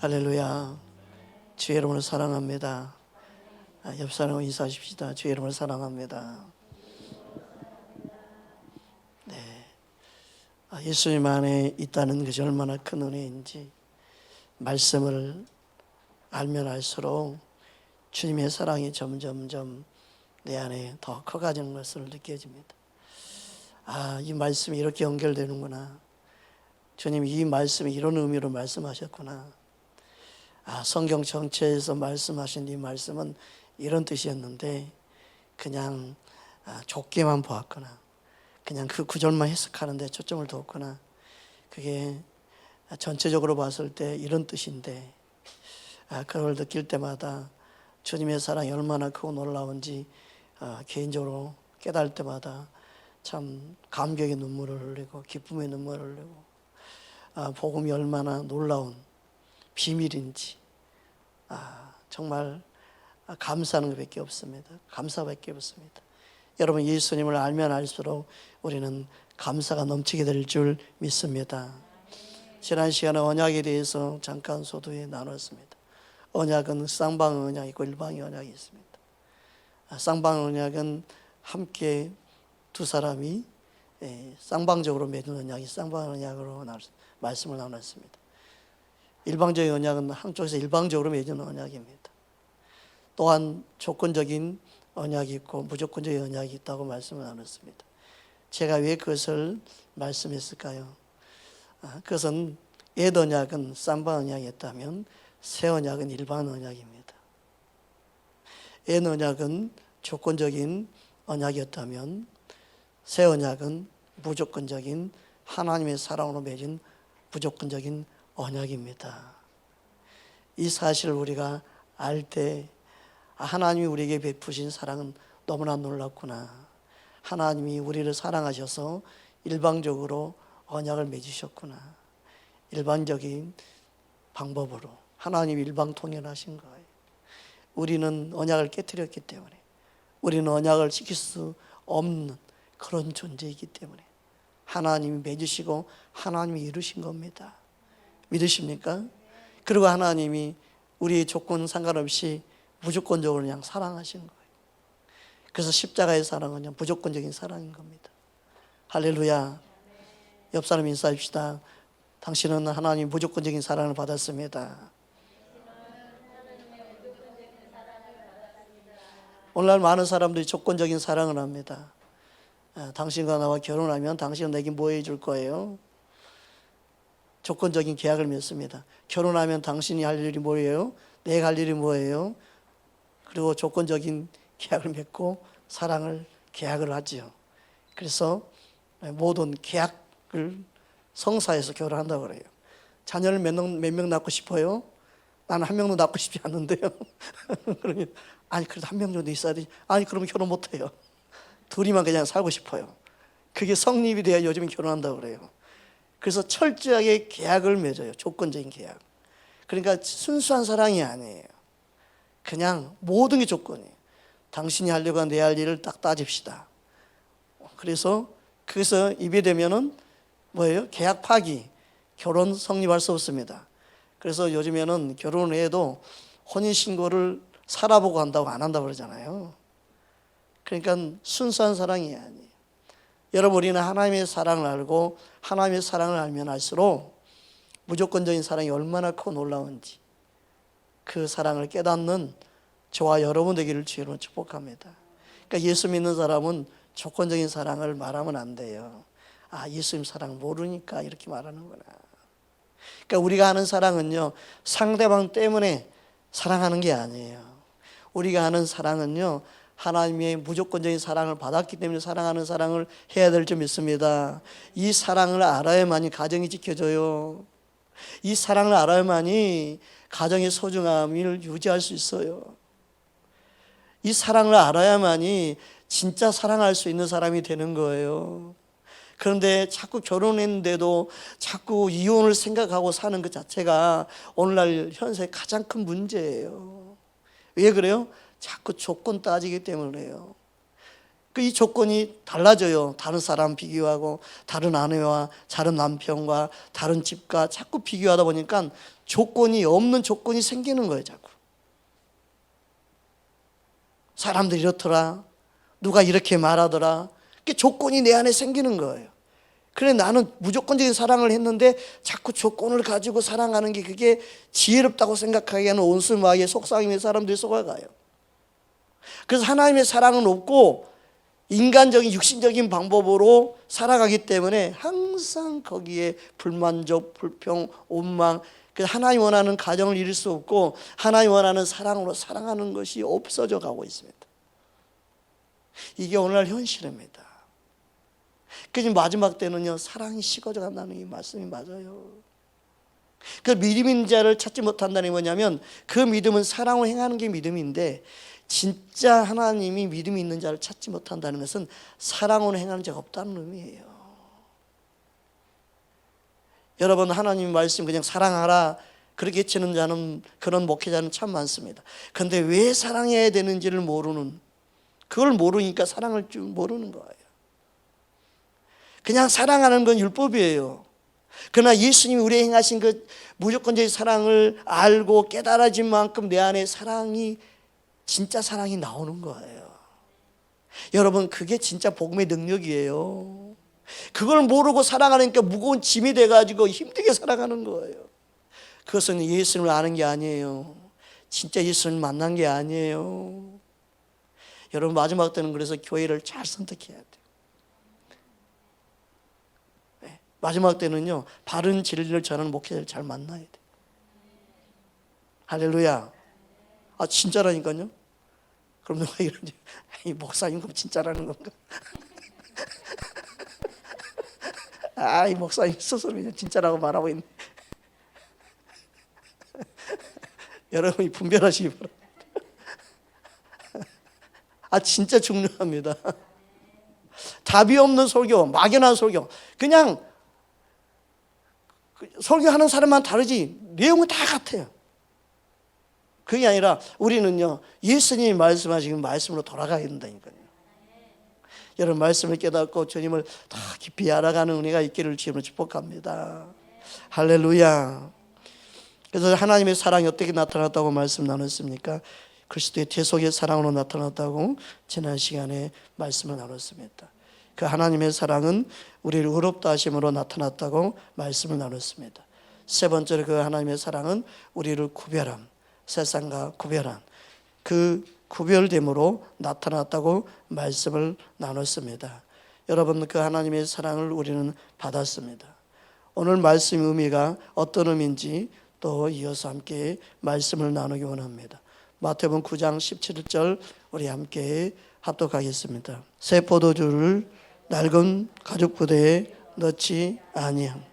할렐루야. 주의 이름을 사랑합니다. 옆 사람과 인사하십시다. 주의 이름을 사랑합니다. 네. 예수님 안에 있다는 것이 얼마나 큰 은혜인지 말씀을 알면 알수록 주님의 사랑이 점점점 내 안에 더 커가지는 것을 느껴집니다. 이 말씀이 이렇게 연결되는구나. 주님이 이 말씀이 이런 의미로 말씀하셨구나. 성경 전체에서 말씀하신 이 말씀은 이런 뜻이었는데 그냥 좁게만 보았거나 그냥 그 구절만 해석하는데 초점을 뒀거나 그게 전체적으로 봤을 때 이런 뜻인데 그걸 느낄 때마다 주님의 사랑이 얼마나 크고 놀라운지 개인적으로 깨달을 때마다 참 감격의 눈물을 흘리고 기쁨의 눈물을 흘리고 복음이 얼마나 놀라운 비밀인지 정말 감사하는 것밖에 없습니다. 감사밖에 없습니다. 여러분, 예수님을 알면 알수록 우리는 감사가 넘치게 될 줄 믿습니다. 지난 시간에 언약에 대해서 잠깐 소두에 나눴습니다. 언약은 쌍방 언약이 있고 일방의 언약이 있습니다. 쌍방 언약은 함께 두 사람이 쌍방적으로 맺은 언약이 쌍방 언약으로 말씀을 나눴습니다. 일방적인 언약은 한쪽에서 일방적으로 맺은 언약입니다. 또한 조건적인 언약이 있고 무조건적인 언약이 있다고 말씀을 나눴습니다. 제가 왜 그것을 말씀했을까요? 그것은 옛 언약은 쌍방 언약이었다면 새 언약은 일반 언약입니다. 옛 언약은 조건적인 언약이었다면 새 언약은 무조건적인 하나님의 사랑으로 맺은 무조건적인 언약입니다. 이 사실을 우리가 알 때 하나님이 우리에게 베푸신 사랑은 너무나 놀랍구나. 하나님이 우리를 사랑하셔서 일방적으로 언약을 맺으셨구나. 일반적인 방법으로 하나님이 일방통행하신 거예요. 우리는 언약을 깨뜨렸기 때문에, 우리는 언약을 지킬 수 없는 그런 존재이기 때문에 하나님이 맺으시고 하나님이 이루신 겁니다. 믿으십니까? 그리고 하나님이 우리의 조건 상관없이 무조건적으로 그냥 사랑하신 거예요. 그래서 십자가의 사랑은 그냥 무조건적인 사랑인 겁니다. 할렐루야. 옆 사람 인사합시다. 당신은 하나님의 무조건적인 사랑을 받았습니다. 오늘날 많은 사람들이 조건적인 사랑을 합니다. 당신과 나와 결혼하면 당신은 내게 뭐 해줄 거예요? 조건적인 계약을 맺습니다. 결혼하면 당신이 할 일이 뭐예요? 내가 할 일이 뭐예요? 그리고 조건적인 계약을 맺고 사랑을 계약을 하지요. 그래서 모든 계약을 성사해서 결혼한다고 그래요. 자녀를 몇 명 낳고 싶어요? 나는 한 명도 낳고 싶지 않는데요. 그러면 그래도 한 명 정도 있어야 되지. 그러면 결혼 못해요. 둘이만 그냥 살고 싶어요. 그게 성립이 돼야 요즘에 결혼한다고 그래요. 그래서 철저하게 계약을 맺어요. 조건적인 계약. 그러니까 순수한 사랑이 아니에요. 그냥 모든 게 조건이에요. 당신이 하려고 내 할 일을 딱 따집시다. 그래서 거기서 입이 되면은 뭐예요? 계약 파기. 결혼 성립할 수 없습니다. 그래서 요즘에는 결혼을 해도 혼인신고를 살아보고 한다고 안 한다고 그러잖아요. 그러니까 순수한 사랑이 아니에요. 여러분, 우리는 하나님의 사랑을 알고 하나님의 사랑을 알면 알수록 무조건적인 사랑이 얼마나 크고 놀라운지 그 사랑을 깨닫는 저와 여러분 되기를 주로 축복합니다. 그러니까 예수 믿는 사람은 조건적인 사랑을 말하면 안 돼요. 예수님 사랑 모르니까 이렇게 말하는구나. 그러니까 우리가 하는 사랑은요, 상대방 때문에 사랑하는 게 아니에요. 우리가 하는 사랑은요, 하나님의 무조건적인 사랑을 받았기 때문에 사랑하는 사랑을 해야 될 줄 믿습니다. 이 사랑을 알아야만이 가정이 지켜져요. 이 사랑을 알아야만이 가정의 소중함을 유지할 수 있어요. 이 사랑을 알아야만이 진짜 사랑할 수 있는 사람이 되는 거예요. 그런데 자꾸 결혼했는데도 자꾸 이혼을 생각하고 사는 것 자체가 오늘날 현세의 가장 큰 문제예요. 왜 그래요? 자꾸 조건 따지기 때문에요. 이 조건이 달라져요. 다른 사람 비교하고 다른 아내와 다른 남편과 다른 집과 자꾸 비교하다 보니까 조건이 없는 조건이 생기는 거예요. 자꾸 사람들이 이렇더라, 누가 이렇게 말하더라, 그 조건이 내 안에 생기는 거예요. 그래, 나는 무조건적인 사랑을 했는데 자꾸 조건을 가지고 사랑하는 게 그게 지혜롭다고 생각하기에는 온순 마귀의 속삭임에 사람들이 속아가요. 그래서 하나님의 사랑은 없고 인간적인 육신적인 방법으로 살아가기 때문에 항상 거기에 불만족, 불평, 원망, 그래서 하나님 원하는 가정을 이룰 수 없고 하나님 원하는 사랑으로 사랑하는 것이 없어져 가고 있습니다. 이게 오늘날 현실입니다. 그래서 마지막 때는요, 사랑이 식어져 간다는 이 말씀이 맞아요. 그 믿음 있는 자를 찾지 못한다는 게 뭐냐면, 그 믿음은 사랑을 행하는 게 믿음인데 진짜 하나님이 믿음이 있는 자를 찾지 못한다는 것은 사랑으로 행하는 자가 없다는 의미예요. 여러분, 하나님 말씀 그냥 사랑하라 그렇게 외치는 자는, 그런 목회자는 참 많습니다. 그런데 왜 사랑해야 되는지를 모르는, 그걸 모르니까 사랑할 줄 모르는 거예요. 그냥 사랑하는 건 율법이에요. 그러나 예수님이 우리에게 행하신 그 무조건적인 사랑을 알고 깨달아진 만큼 내 안에 사랑이, 진짜 사랑이 나오는 거예요. 여러분, 그게 진짜 복음의 능력이에요. 그걸 모르고 살아가니까 무거운 짐이 돼가지고 힘들게 살아가는 거예요. 그것은 예수님을 아는 게 아니에요. 진짜 예수님을 만난 게 아니에요. 여러분, 마지막 때는 그래서 교회를 잘 선택해야 돼요. 마지막 때는요, 바른 진리를 전하는 목회자를 잘 만나야 돼요. 할렐루야. 아, 진짜라니까요. 그럼 누가 이러지? 이 목사님 그럼 진짜라는 건가? 아, 이 목사님 스스로 그냥 진짜라고 말하고 있네. 여러분이 분별하시기 바랍니다. 아, 진짜 중요합니다. 답이 없는 설교, 막연한 설교, 그냥 설교하는 사람만 다르지 내용은 다 같아요. 그게 아니라 우리는요, 예수님이 말씀하신 말씀으로 돌아가야 된다니까요. 여러분, 말씀을 깨닫고 주님을 더 깊이 알아가는 은혜가 있기를 주님으로 축복합니다. 할렐루야. 그래서 하나님의 사랑이 어떻게 나타났다고 말씀 나눴습니까? 그리스도의 대속의 사랑으로 나타났다고 지난 시간에 말씀을 나눴습니다. 그 하나님의 사랑은 우리를 의롭다 하심으로 나타났다고 말씀을 나눴습니다. 세 번째로 그 하나님의 사랑은 우리를 구별함, 세상과 구별함, 그 구별됨으로 나타났다고 말씀을 나눴습니다. 여러분, 그 하나님의 사랑을 우리는 받았습니다. 오늘 말씀의 의미가 어떤 의미인지 또 이어서 함께 말씀을 나누기 원합니다. 마태복음 9장 17절 우리 함께 합독하겠습니다. 새 포도주를 낡은 가죽 부대에 넣지 아니함.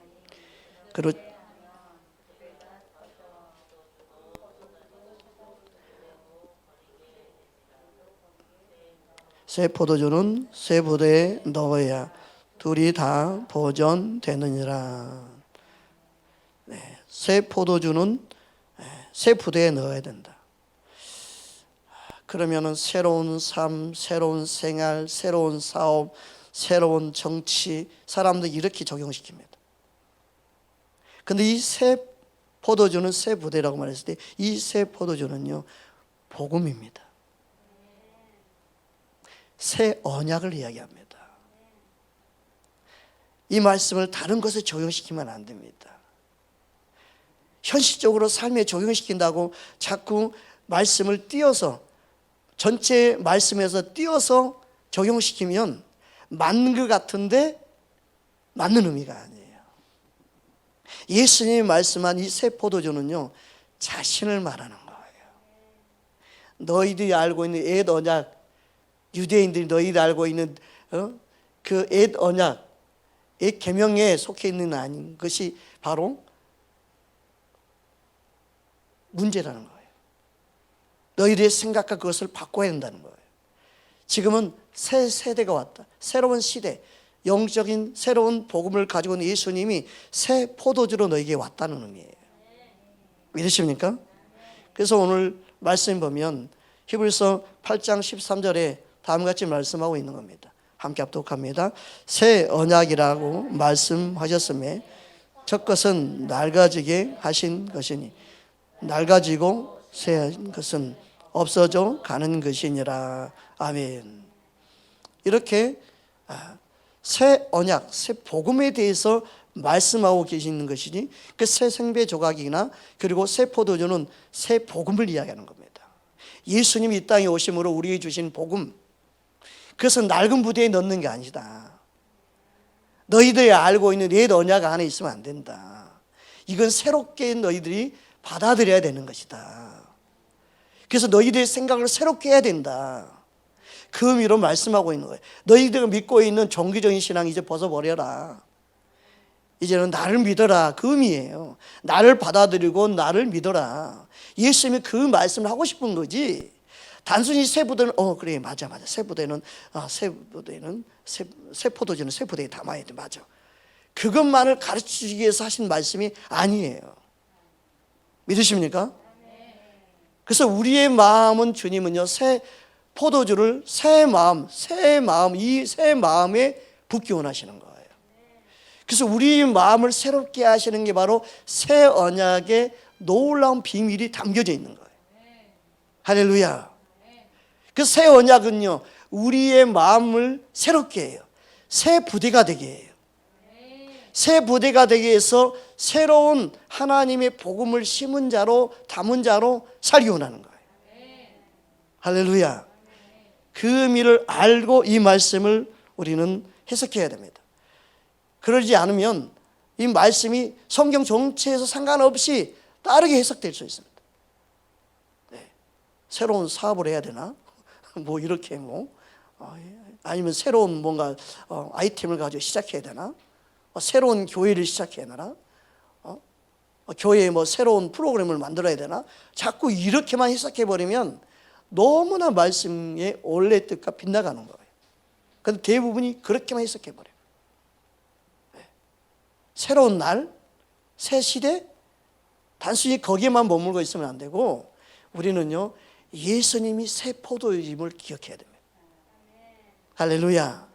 새 포도주는 새 부대에 넣어야 둘이 다 보존되느니라. 네, 새 포도주는 새 부대에 넣어야 된다. 그러면은 새로운 삶, 새로운 생활, 새로운 사업, 새로운 정치, 사람들 이렇게 적용시킵니다. 근데 이 새 포도주는 새 부대라고 말했을 때 이 새 포도주는요, 복음입니다. 새 언약을 이야기합니다. 이 말씀을 다른 것에 적용시키면 안 됩니다. 현실적으로 삶에 적용시킨다고 자꾸 말씀을 띄어서, 전체 말씀에서 띄어서 적용시키면 맞는 것 같은데 맞는 의미가 아니에요. 예수님이 말씀한 이 새 포도주는요, 자신을 말하는 거예요. 너희들이 알고 있는 옛 언약, 유대인들이 너희들이 알고 있는 그 옛 언약, 옛 계명에 속해 있는 아닌 것이 바로 문제라는 거예요. 너희들의 생각과 그것을 바꿔야 된다는 거예요. 지금은 새 세대가 왔다. 새로운 시대, 영적인 새로운 복음을 가지고 있는 예수님이 새 포도주로 너에게 왔다는 의미예요. 믿으십니까? 그래서 오늘 말씀 보면 히브리서 8장 13절에 다음과 같이 말씀하고 있는 겁니다. 함께 합독합니다. 새 언약이라고 말씀하셨음에 첫 것은 낡아지게 하신 것이니 낡아지고 쇠한 것은 없어져 가는 것이니라. 아멘. 이렇게 새 언약, 새 복음에 대해서 말씀하고 계시는 것이니 그 새 생배 조각이나 그리고 새 포도주는 새 복음을 이야기하는 겁니다. 예수님이 이 땅에 오심으로 우리에게 주신 복음, 그것은 낡은 부대에 넣는 게 아니다. 너희들이 알고 있는 옛 언약 안에 있으면 안 된다. 이건 새롭게 너희들이 받아들여야 되는 것이다. 그래서 너희들의 생각을 새롭게 해야 된다. 그 의미로 말씀하고 있는 거예요. 너희들이 믿고 있는 종교적인 신앙 이제 벗어버려라. 이제는 나를 믿어라. 그 의미예요. 나를 받아들이고 나를 믿어라. 예수님이 그 말씀을 하고 싶은 거지. 단순히 새 부대는 그래 맞아 새 부대는 새 포도주는 새 부대에 담아야 돼. 맞아. 그것만을 가르치기 위해서 하신 말씀이 아니에요. 믿으십니까? 그래서 우리의 마음은 주님은요 새 포도주를 새 마음 이 새 마음에 붓기 원하시는 거예요. 그래서 우리 마음을 새롭게 하시는 게 바로 새 언약의 놀라운 비밀이 담겨져 있는 거예요. 할렐루야. 그 새 언약은요 우리의 마음을 새롭게 해요. 새 부대가 되게 해요. 새 부대가 되게 해서 새로운 하나님의 복음을 심은 자로 담은 자로 살기 원하는 거예요. 할렐루야. 그 의미를 알고 이 말씀을 우리는 해석해야 됩니다. 그러지 않으면 이 말씀이 성경 전체에서 상관없이 다르게 해석될 수 있습니다. 네. 새로운 사업을 해야 되나? 뭐 이렇게 아니면 새로운 뭔가 아이템을 가지고 시작해야 되나? 새로운 교회를 시작해야 되나? 교회에 새로운 프로그램을 만들어야 되나? 자꾸 이렇게만 해석해버리면 너무나 말씀의 원래 뜻과 빗나가는 거예요. 그런데 대부분이 그렇게만 해석해버려요. 네. 새로운 날, 새 시대, 단순히 거기에만 머물고 있으면 안 되고 우리는요 예수님이 새 포도임을 기억해야 됩니다. 할렐루야.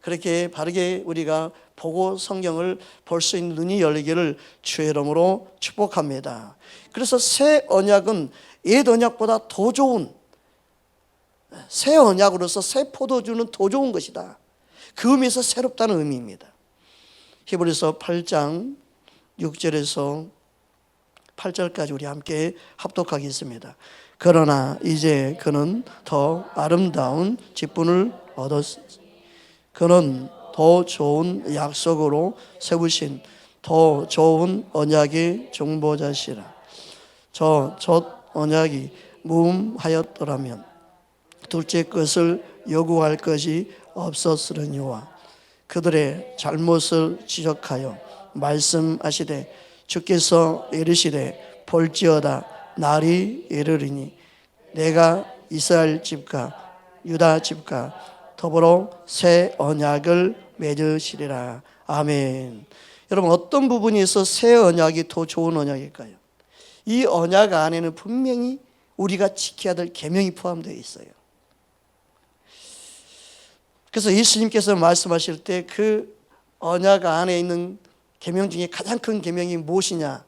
그렇게 바르게 우리가 보고 성경을 볼 수 있는 눈이 열리기를 주의 이름으로 축복합니다. 그래서 새 언약은 옛 언약보다 더 좋은, 새 언약으로서 새 포도주는 더 좋은 것이다. 그 의미에서 새롭다는 의미입니다. 히브리서 8장 6절에서 8절까지 우리 함께 합독하겠습니다. 그러나 이제 그는 더 아름다운 직분을 얻었으니 그는 더 좋은 약속으로 세우신 더 좋은 언약의 중보자시라. 저 첫 언약이 무음하였더라면 둘째 것을 요구할 것이 없었으려니와 그들의 잘못을 지적하여 말씀하시되 주께서 이르시되 볼지어다 날이 이르리니 내가 이스라엘 집과 유다 집과 더불어 새 언약을 맺으시리라. 아멘. 여러분 어떤 부분에서 새 언약이 더 좋은 언약일까요? 이 언약 안에는 분명히 우리가 지켜야 될 계명이 포함되어 있어요. 그래서 예수님께서 말씀하실 때 그 언약 안에 있는 계명 중에 가장 큰 계명이 무엇이냐?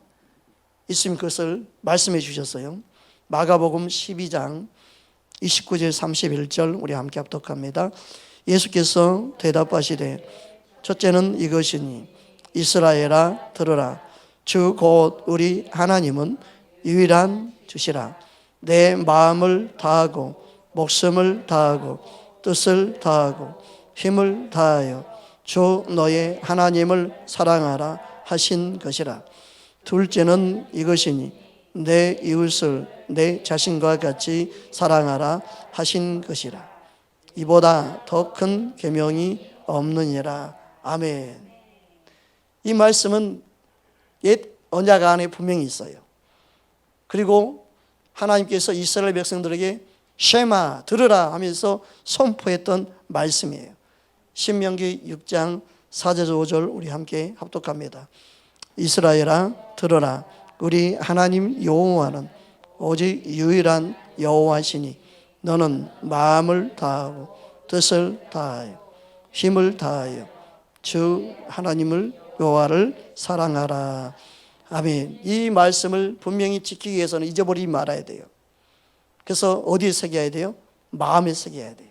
예수님 그것을 말씀해 주셨어요. 마가복음 12장 29절 31절 우리 함께 합독합니다. 예수께서 대답하시되 첫째는 이것이니 이스라엘아 들으라. 주 곧 우리 하나님은 유일한 주시라. 내 마음을 다하고 목숨을 다하고 뜻을 다하고 힘을 다하여 주 너의 하나님을 사랑하라 하신 것이라. 둘째는 이것이니 내 이웃을 내 자신과 같이 사랑하라 하신 것이라. 이보다 더 큰 계명이 없느니라. 아멘. 이 말씀은 옛 언약 안에 분명히 있어요. 그리고 하나님께서 이스라엘 백성들에게 쉐마 들으라 하면서 선포했던 말씀이에요. 신명기 6장 4절 5절 우리 함께 합독합니다. 이스라엘아 들으라. 우리 하나님 여호와는 오직 유일한 여호와시니 너는 마음을 다하고 뜻을 다하여 힘을 다하여 주 하나님을 여호와를 사랑하라. 아멘. 이 말씀을 분명히 지키기 위해서는 잊어버리지 말아야 돼요. 그래서 어디에 새겨야 돼요? 마음에 새겨야 돼요.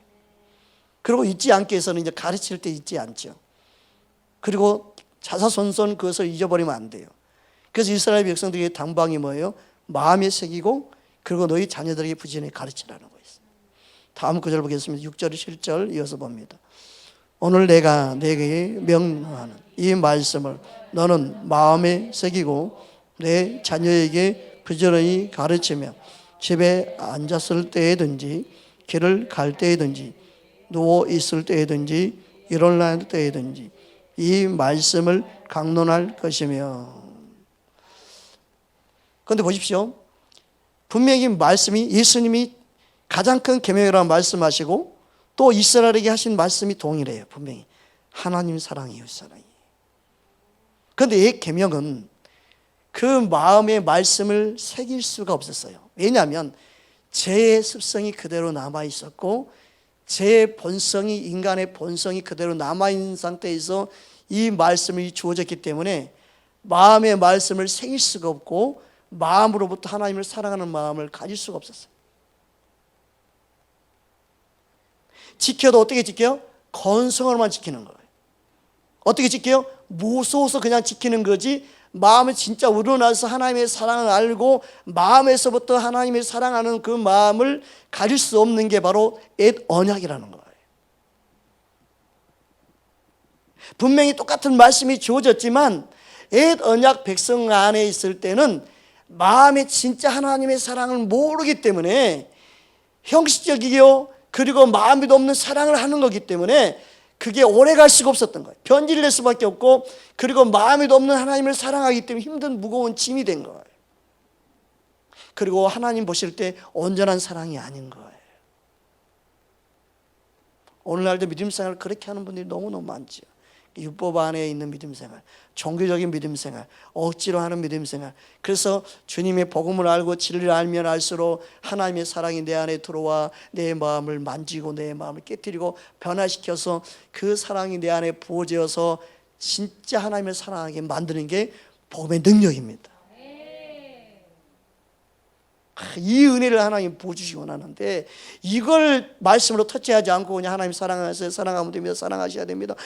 그리고 잊지 않기 위해서는 이제 가르칠 때 잊지 않죠. 그리고 자사손손 그것을 잊어버리면 안 돼요. 그래서 이스라엘 백성들에게 당부한 게 뭐예요? 마음에 새기고 그리고 너희 자녀들에게 부지런히 가르치라는 거예요. 다음 구절 보겠습니다. 6절 7절 이어서 봅니다. 오늘 내가 내게 명하는 이 말씀을 너는 마음에 새기고 내 자녀에게 부지런히 가르치며 집에 앉았을 때에든지 길을 갈 때에든지 누워 있을 때에든지 일어날 때에든지 이 말씀을 강론할 것이며. 그런데 보십시오. 분명히 말씀이 예수님이 가장 큰 계명이라고 말씀하시고 또 이스라엘에게 하신 말씀이 동일해요. 분명히 하나님 사랑이에요. 사랑이. 그런데 이 계명은 그 마음의 말씀을 새길 수가 없었어요. 왜냐하면 죄의 습성이 그대로 남아 있었고 제 본성이 인간의 본성이 그대로 남아있는 상태에서 이 말씀이 주어졌기 때문에 마음의 말씀을 새길 수가 없고 마음으로부터 하나님을 사랑하는 마음을 가질 수가 없었어요. 지켜도 어떻게 지켜요? 건성으로만 지키는 거예요. 어떻게 지켜요? 무서워서 그냥 지키는 거지 마음에 진짜 우러나서 하나님의 사랑을 알고 마음에서부터 하나님을 사랑하는 그 마음을 가질 수 없는 게 바로 옛 언약이라는 거예요. 분명히 똑같은 말씀이 주어졌지만 옛 언약 백성 안에 있을 때는 마음에 진짜 하나님의 사랑을 모르기 때문에 형식적이요 그리고 마음에도 없는 사랑을 하는 거기 때문에 그게 오래 갈 수가 없었던 거예요. 변질될 수밖에 없고 그리고 마음에도 없는 하나님을 사랑하기 때문에 힘든 무거운 짐이 된 거예요. 그리고 하나님 보실 때 온전한 사랑이 아닌 거예요. 오늘날도 믿음 생활을 그렇게 하는 분들이 너무너무 많죠. 율법 안에 있는 믿음 생활, 종교적인 믿음 생활, 억지로 하는 믿음 생활. 그래서 주님의 복음을 알고 진리를 알면 알수록 하나님의 사랑이 내 안에 들어와 내 마음을 만지고 내 마음을 깨뜨리고 변화시켜서 그 사랑이 내 안에 부어져서 진짜 하나님을 사랑하게 만드는 게 복음의 능력입니다. 이 은혜를 하나님 부어주시기 원하는데 이걸 말씀으로 터치하지 않고 그냥 하나님 사랑하세요, 사랑하면 됩니다, 사랑하셔야 됩니다,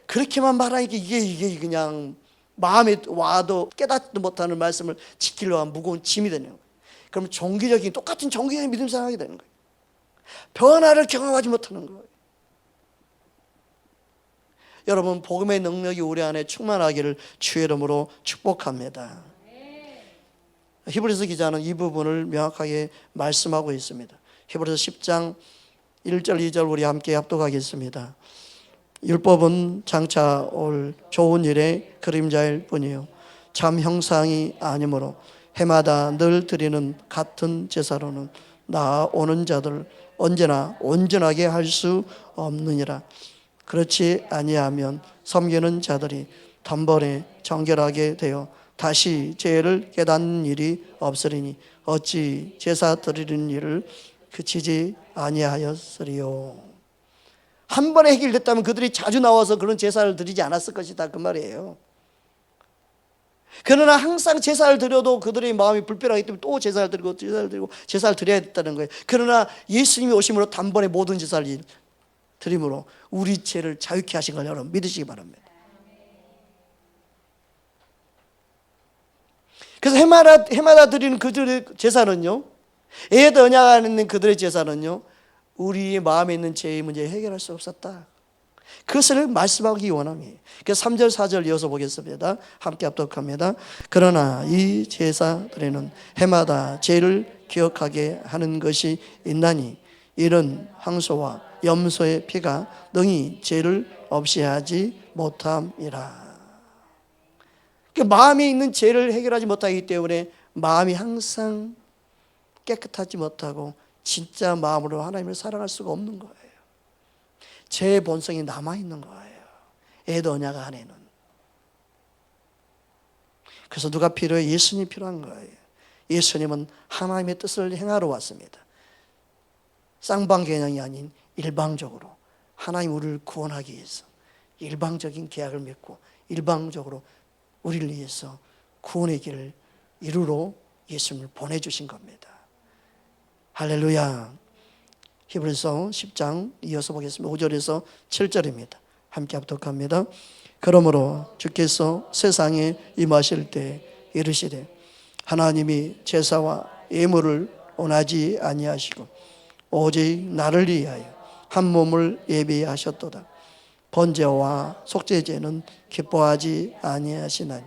그렇게만 말하니까 이게 그냥 마음에 와도 깨닫지도 못하는 말씀을 지키려고 하면 무거운 짐이 되는 거예요. 그럼 똑같은 종교적인 믿음 생활하게 되는 거예요. 변화를 경험하지 못하는 거예요. 여러분 복음의 능력이 우리 안에 충만하기를 주의 이름으로 축복합니다. 히브리서 기자는 이 부분을 명확하게 말씀하고 있습니다. 히브리서 10장 1절 2절 우리 함께 합독하겠습니다. 율법은 장차 올 좋은 일의 그림자일 뿐이요 참 형상이 아니므로 해마다 늘 드리는 같은 제사로는 나아오는 자들 언제나 온전하게 할 수 없느니라. 그렇지 아니하면 섬기는 자들이 단번에 정결하게 되어 다시 죄를 깨닫는 일이 없으리니 어찌 제사 드리는 일을 그치지 아니하였으리요. 한 번에 해결됐다면 그들이 자주 나와서 그런 제사를 드리지 않았을 것이다 그 말이에요. 그러나 항상 제사를 드려도 그들의 마음이 불편하기 때문에 또 제사를 드리고 제사를 드려야 됐다는 거예요. 그러나 예수님이 오심으로 단번에 모든 제사를 드림으로 우리 죄를 자유케 하신 걸 여러분 믿으시기 바랍니다. 그래서 해마다 드리는 그들의 제사는요, 옛 언약 안에 있는 그들의 제사는요, 우리의 마음에 있는 죄의 문제를 해결할 수 없었다. 그것을 말씀하기 원함이에요. 그래서 3절 4절 이어서 보겠습니다. 함께 합독합니다. 그러나 이 제사들에는 해마다 죄를 기억하게 하는 것이 있나니 이런 황소와 염소의 피가 능히 죄를 없이 하지 못함이라. 마음에 있는 죄를 해결하지 못하기 때문에 마음이 항상 깨끗하지 못하고 진짜 마음으로 하나님을 사랑할 수가 없는 거예요. 죄의 본성이 남아있는 거예요. 옛 언약 안에는. 그래서 누가 필요해요? 예수님이 필요한 거예요. 예수님은 하나님의 뜻을 행하러 왔습니다. 쌍방 개념이 아닌 일방적으로 하나님 우리를 구원하기 위해서 일방적인 계약을 맺고 일방적으로 우리를 위해서 구원의 길을 이루러 예수님을 보내주신 겁니다. 할렐루야. 히브리서 10장 이어서 보겠습니다. 5절에서 7절입니다. 함께 합독합니다. 그러므로 주께서 세상에 임하실 때 이르시되 하나님이 제사와 예물을 원하지 아니하시고 오직 나를 위하여 한 몸을 예비하셨도다. 번제와 속죄제는 기뻐하지 아니하시나니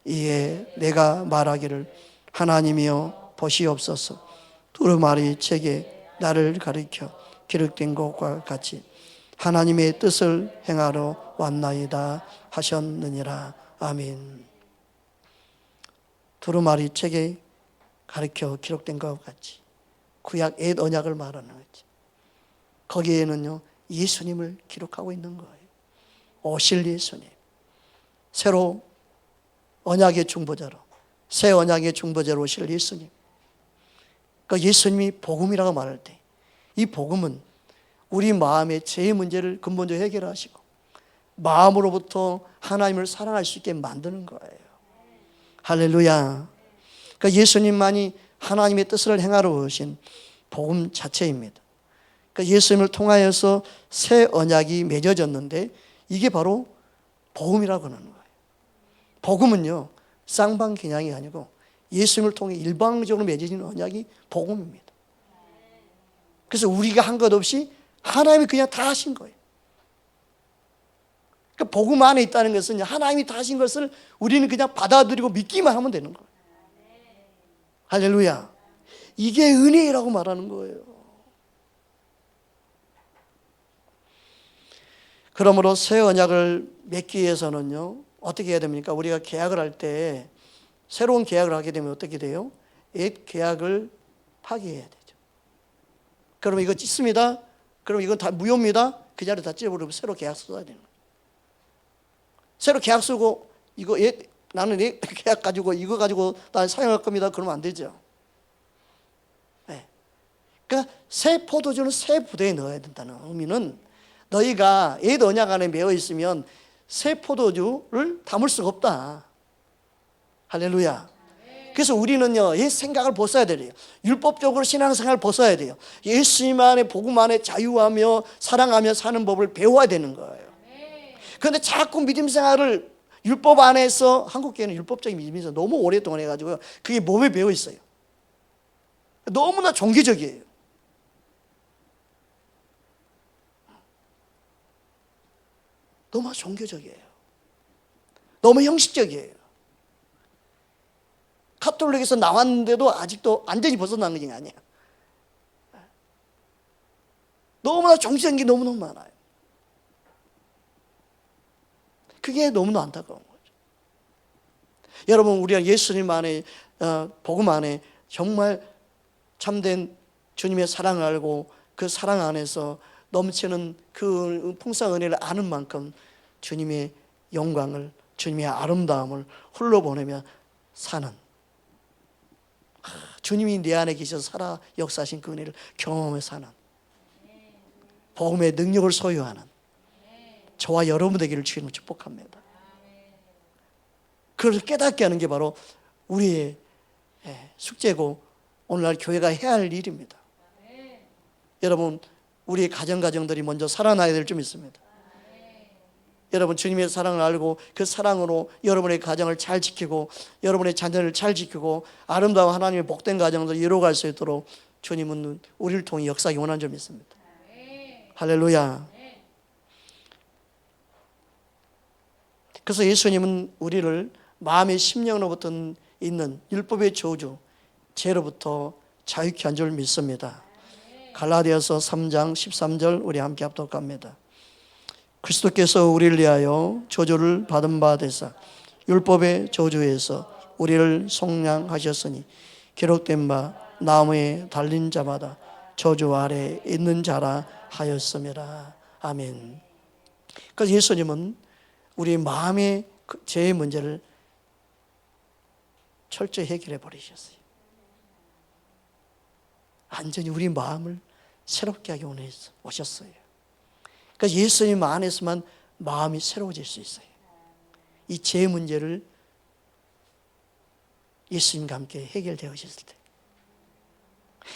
이에 내가 말하기를 하나님이여 보시옵소서. 두루마리 책에 나를 가리켜 기록된 것과 같이 하나님의 뜻을 행하러 왔나이다 하셨느니라. 아멘. 두루마리 책에 가리켜 기록된 것과 같이 구약 옛 언약을 말하는 거지. 거기에는요 예수님을 기록하고 있는 거예요. 오실 예수님, 새로 언약의 중보자로, 새 언약의 중보자로 오실 예수님. 그러니까 예수님이 복음이라고 말할 때 이 복음은 우리 마음의 죄의 문제를 근본적으로 해결하시고 마음으로부터 하나님을 사랑할 수 있게 만드는 거예요. 할렐루야. 그러니까 예수님만이 하나님의 뜻을 행하러 오신 복음 자체입니다. 그러니까 예수님을 통하여서 새 언약이 맺어졌는데 이게 바로 복음이라고 하는 거예요. 복음은요 쌍방개념이 아니고 예수님을 통해 일방적으로 맺어진 언약이 복음입니다. 그래서 우리가 한 것 없이 하나님이 그냥 다 하신 거예요. 그러니까 복음 안에 있다는 것은 하나님이 다 하신 것을 우리는 그냥 받아들이고 믿기만 하면 되는 거예요. 할렐루야. 이게 은혜라고 말하는 거예요. 그러므로 새 언약을 맺기 위해서는요 어떻게 해야 됩니까? 우리가 계약을 할 때 새로운 계약을 하게 되면 어떻게 돼요? 옛 계약을 파기해야 되죠. 그러면 이거 찢습니다. 그럼 이건 다 무효입니다. 그 자리에 다 찢어버리고 새로 계약서 써야 되는 거예요. 새로 계약 쓰고 이거 나는 계약 가지고 이거 가지고 나 사용할 겁니다. 그러면 안 되죠. 네. 그러니까 새 포도주는 새 부대에 넣어야 된다는 의미는 너희가 옛 언약 안에 매어 있으면 새 포도주를 담을 수가 없다. 할렐루야. 그래서 우리는요 옛 생각을 벗어야 돼요. 율법적으로 신앙생활을 벗어야 돼요. 예수님 안에 복음 안에 자유하며 사랑하며 사는 법을 배워야 되는 거예요. 그런데 자꾸 믿음 생활을 율법 안에서, 한국교회는 율법적인 믿음에서 너무 오랫동안 해가지고 그게 몸에 배어 있어요. 너무나 종교적이에요. 너무 종교적이에요. 너무 형식적이에요. 카톨릭에서 나왔는데도 아직도 완전히 벗어난 게 아니야. 너무나 종교적인 게 너무너무 많아요. 그게 너무나 안타까운 거죠. 여러분 우리가 예수님 안에 복음 안에 정말 참된 주님의 사랑을 알고 그 사랑 안에서 넘치는 그 풍성한 은혜를 아는 만큼 주님의 영광을, 주님의 아름다움을 흘러보내며 사는, 주님이 내 안에 계셔서 살아 역사하신 그 은혜를 경험해 사는, 복음의 능력을 소유하는 저와 여러분 되기를 주님을 축복합니다. 그걸 깨닫게 하는 게 바로 우리의 숙제고 오늘날 교회가 해야 할 일입니다. 여러분 우리의 가정들이 먼저 살아나야 될 점 있습니다. 여러분 주님의 사랑을 알고 그 사랑으로 여러분의 가정을 잘 지키고 여러분의 자녀를 잘 지키고 아름다운 하나님의 복된 가정을 이루어갈 수 있도록 주님은 우리를 통해 역사하기 원하는 점이 있습니다. 할렐루야. 그래서 예수님은 우리를 마음의 심령으로부터 있는 율법의 저주, 죄로부터 자유케 한 줄 믿습니다. 갈라디아서 3장 13절 우리 함께 합독합니다. 그리스도께서 우리를 위하여 저주를 받은 바 되사 율법의 저주에서 우리를 속량하셨으니 기록된 바 나무에 달린 자마다 저주 아래 있는 자라 하였음이라. 아멘. 그래서 예수님은 우리 마음의 죄의 문제를 철저히 해결해 버리셨어요. 완전히 우리 마음을 새롭게 하기 원해서 오셨어요. 그래서 예수님 안에서만 마음이 새로워질 수 있어요. 이 죄 문제를 예수님과 함께 해결되어졌을 때,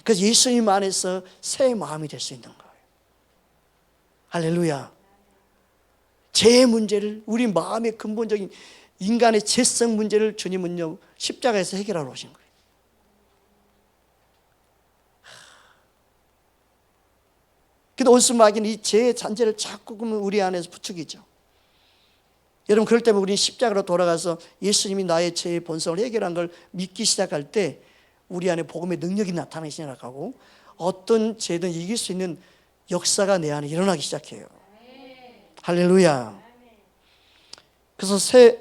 그래서 예수님 안에서 새 마음이 될 수 있는 거예요. 할렐루야. 죄 문제를, 우리 마음의 근본적인 인간의 죄성 문제를 주님은요 십자가에서 해결하러 오신 거예요. 근데 온수 마귀는 이 죄의 잔재를 자꾸 우리 안에서 부추기죠. 여러분, 그럴 때면 우리는 십자가로 돌아가서 예수님이 나의 죄의 본성을 해결한 걸 믿기 시작할 때 우리 안에 복음의 능력이 나타나기 시작하고 어떤 죄든 이길 수 있는 역사가 내 안에 일어나기 시작해요. 할렐루야. 그래서 새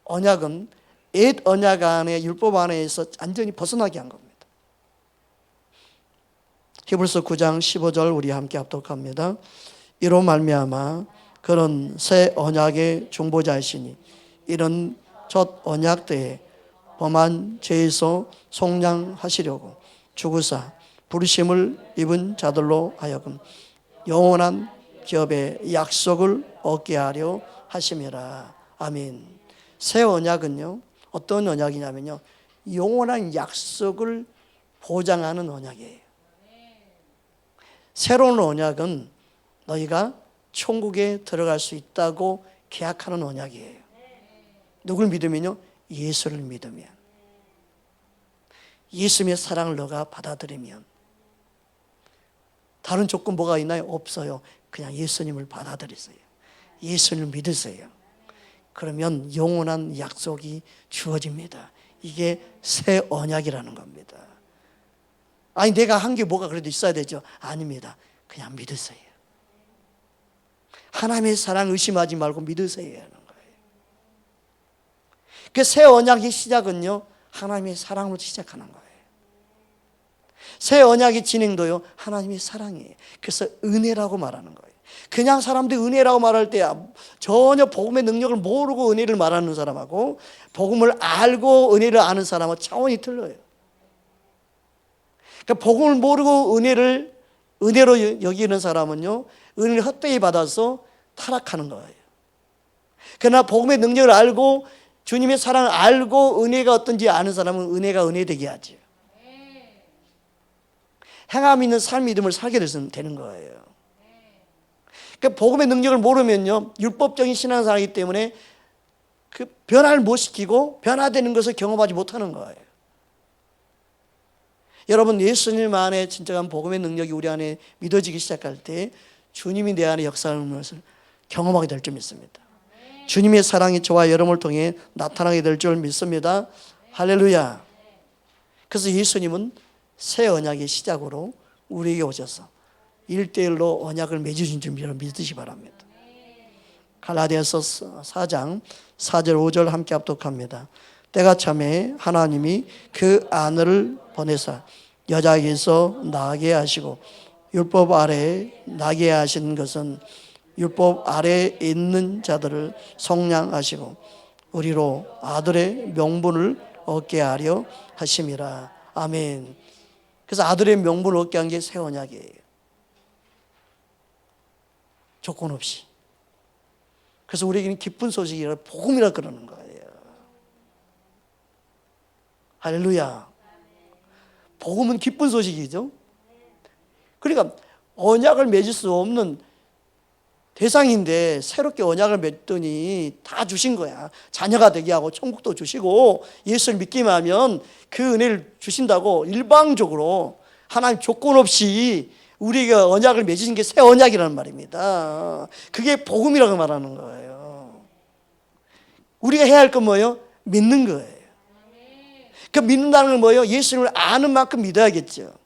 언약은 옛 언약 안에, 율법 안에서 완전히 벗어나게 한 겁니다. 히브리서 9장 15절 우리 함께 합독합니다. 이로 말미암아 그런 새 언약의 중보자이시니 이런 첫 언약 때에 범한 죄에서 속량하시려고 죽으사 부르심을 입은 자들로 하여금 영원한 기업의 약속을 얻게 하려 하심이라. 아멘. 새 언약은요 어떤 언약이냐면요 영원한 약속을 보장하는 언약이에요. 새로운 언약은 너희가 천국에 들어갈 수 있다고 계약하는 언약이에요. 누굴 믿으면요? 예수를 믿으면, 예수님의 사랑을 너가 받아들이면. 다른 조건 뭐가 있나요? 없어요. 그냥 예수님을 받아들이세요. 예수님을 믿으세요. 그러면 영원한 약속이 주어집니다. 이게 새 언약이라는 겁니다. 아니 내가 한 게 뭐가 그래도 있어야 되죠? 아닙니다. 그냥 믿으세요. 하나님의 사랑 의심하지 말고 믿으세요 하는 거예요. 그 새 언약의 시작은요 하나님의 사랑으로 시작하는 거예요. 새 언약의 진행도요 하나님의 사랑이에요. 그래서 은혜라고 말하는 거예요. 그냥 사람들이 은혜라고 말할 때 전혀 복음의 능력을 모르고 은혜를 말하는 사람하고 복음을 알고 은혜를 아는 사람은 차원이 틀려요. 그러니까 복음을 모르고 은혜로 여기는 사람은요 은혜를 헛되이 받아서 타락하는 거예요. 그러나 복음의 능력을 알고 주님의 사랑을 알고 은혜가 어떤지 아는 사람은 은혜가 은혜되게 하죠. 행함 있는 삶 믿음을 살게 되는 거예요. 그러니까 복음의 능력을 모르면요 율법적인 신앙생활이기 때문에 그 변화를 못 시키고 변화되는 것을 경험하지 못하는 거예요. 여러분, 예수님 안에 진정한 복음의 능력이 우리 안에 믿어지기 시작할 때 주님이 내 안에 역사하는 것을 경험하게 될 줄 믿습니다. 주님의 사랑이 저와 여러분을 통해 나타나게 될 줄 믿습니다. 할렐루야. 그래서 예수님은 새 언약의 시작으로 우리에게 오셔서 1대1로 언약을 맺으신 줄 믿으시기 바랍니다. 갈라디아서 4장 4절 5절 함께 합독합니다. 때가 참에 하나님이 그 아들을 보내사 여자에게서 나게 하시고 율법 아래에 나게 하신 것은 율법 아래에 있는 자들을 속량하시고 우리로 아들의 명분을 얻게 하려 하심이라. 아멘. 그래서 아들의 명분을 얻게 한 게 새 언약이에요. 조건 없이. 그래서 우리에게는 기쁜 소식이라 복음이라 그러는 거예요. 할렐루야. 복음은 기쁜 소식이죠. 그러니까 언약을 맺을 수 없는 대상인데 새롭게 언약을 맺더니 다 주신 거야. 자녀가 되게 하고 천국도 주시고 예수를 믿기만 하면 그 은혜를 주신다고 일방적으로 하나님 조건 없이 우리에게 언약을 맺으신 게 새 언약이라는 말입니다. 그게 복음이라고 말하는 거예요. 우리가 해야 할 건 뭐예요? 믿는 거예요. 그 믿는다는 건 뭐예요? 예수님을 아는 만큼 믿어야겠죠.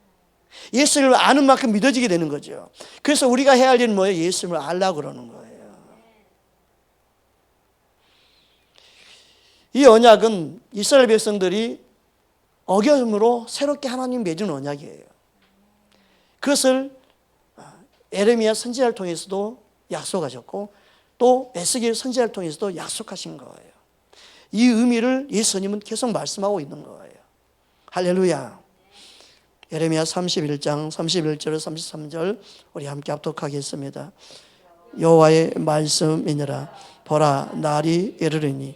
예수님을 아는 만큼 믿어지게 되는 거죠. 그래서 우리가 해야 할 일은 뭐예요? 예수님을 알라고 그러는 거예요. 이 언약은 이스라엘 백성들이 어겨움으로 새롭게 하나님 맺은 언약이에요. 그것을 에레미야 선지자를 통해서도 약속하셨고 또 에스겔 선지자를 통해서도 약속하신 거예요. 이 의미를 예수님은 계속 말씀하고 있는 거예요. 할렐루야. 예레미야 31장 31절 33절 우리 함께 합독하겠습니다. 여호와의 말씀이니라. 보라 날이 이르리니